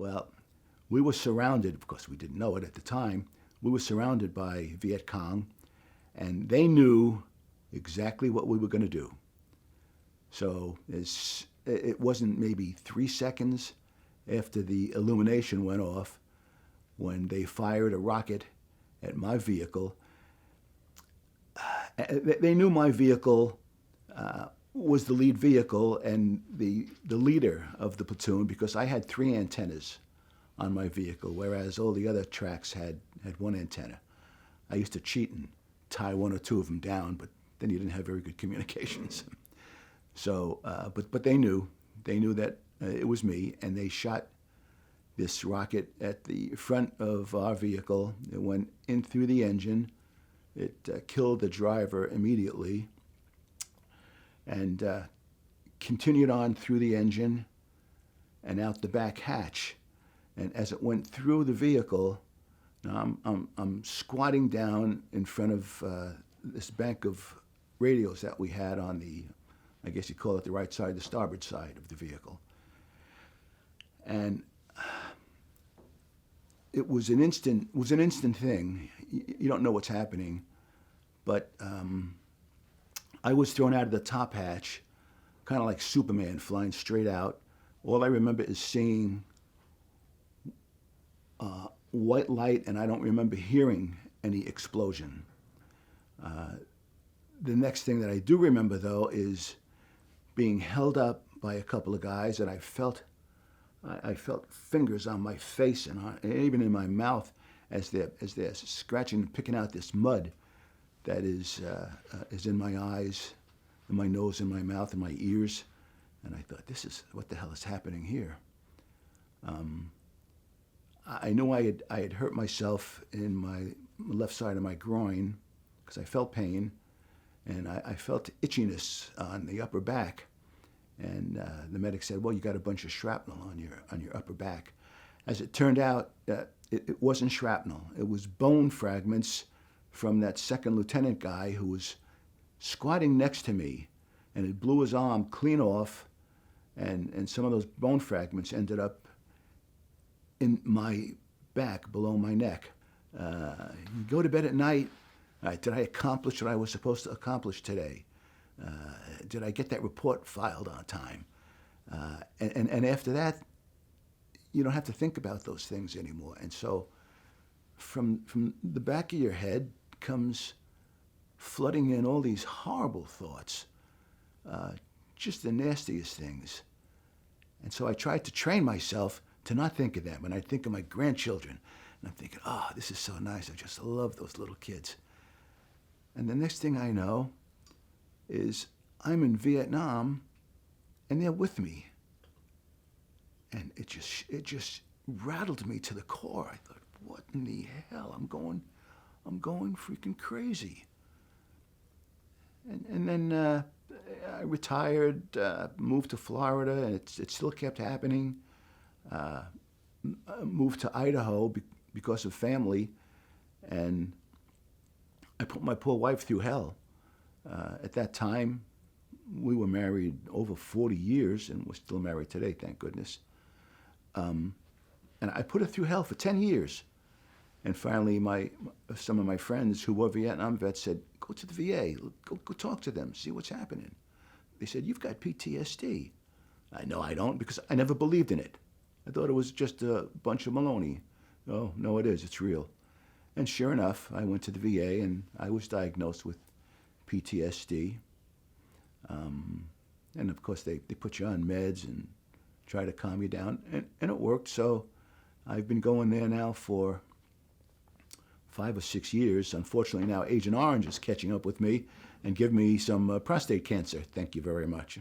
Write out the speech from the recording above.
Well, we were surrounded, of course we didn't know it at the time, we were surrounded by Viet Cong, and they knew exactly what we were going to do. So it wasn't maybe 3 seconds after the illumination went off when they fired a rocket at my vehicle. They knew my vehicle was the lead vehicle and the leader of the platoon because I had 3 antennas on my vehicle, whereas all the other tracks had 1 antenna. I used to cheat and tie 1 or 2 of them down, but then you didn't have very good communications. So, but they knew that it was me, and they shot this rocket at the front of our vehicle. It went in through the engine. It killed the driver immediately, and continued on through the engine and out the back hatch. And as it went through the vehicle, now I'm squatting down in front of this bank of radios that we had on the, I guess you call it the right side, the starboard side of the vehicle. And it was an instant thing. You don't know what's happening, but I was thrown out of the top hatch, kind of like Superman flying straight out. All I remember is seeing white light, and I don't remember hearing any explosion. The next thing that I do remember, though, is being held up by a couple of guys, and I felt fingers on my face and even in my mouth as they're scratching and picking out this mud that is in my eyes, in my nose, in my mouth, in my ears. And I thought, what the hell is happening here? I knew I had hurt myself in my left side of my groin because I felt pain, and I felt itchiness on the upper back. And the medic said, "Well, you got a bunch of shrapnel on your upper back." As it turned out, it wasn't shrapnel. It was bone fragments from that second lieutenant guy who was squatting next to me, and it blew his arm clean off, and some of those bone fragments ended up in my back, below my neck. You go to bed at night. Did I accomplish what I was supposed to accomplish today? Did I get that report filed on time? And after that, you don't have to think about those things anymore. And so from the back of your head comes flooding in all these horrible thoughts, just the nastiest things. And so I tried to train myself to not think of them. And I think of my grandchildren, and I'm thinking, oh, this is so nice. I just love those little kids. And the next thing I know is I'm in Vietnam, and they're with me. And it just rattled me to the core. I thought, what in the hell? I'm going freaking crazy. And then I retired, moved to Florida, and it still kept happening. Moved to Idaho because of family, and I put my poor wife through hell. At that time, we were married over 40 years, and we're still married today, thank goodness. And I put her through hell for 10 years. And finally, some of my friends who were Vietnam vets said, go to the VA, go talk to them, see what's happening. They said, you've got PTSD. I know I don't, because I never believed in it. I thought it was just a bunch of baloney. Oh, no, it is. It's real. And sure enough, I went to the VA, and I was diagnosed with PTSD. And of course, they put you on meds and try to calm you down, and it worked. So I've been going there now for 5 or 6 years. Unfortunately, now Agent Orange is catching up with me and giving me some prostate cancer. Thank you very much.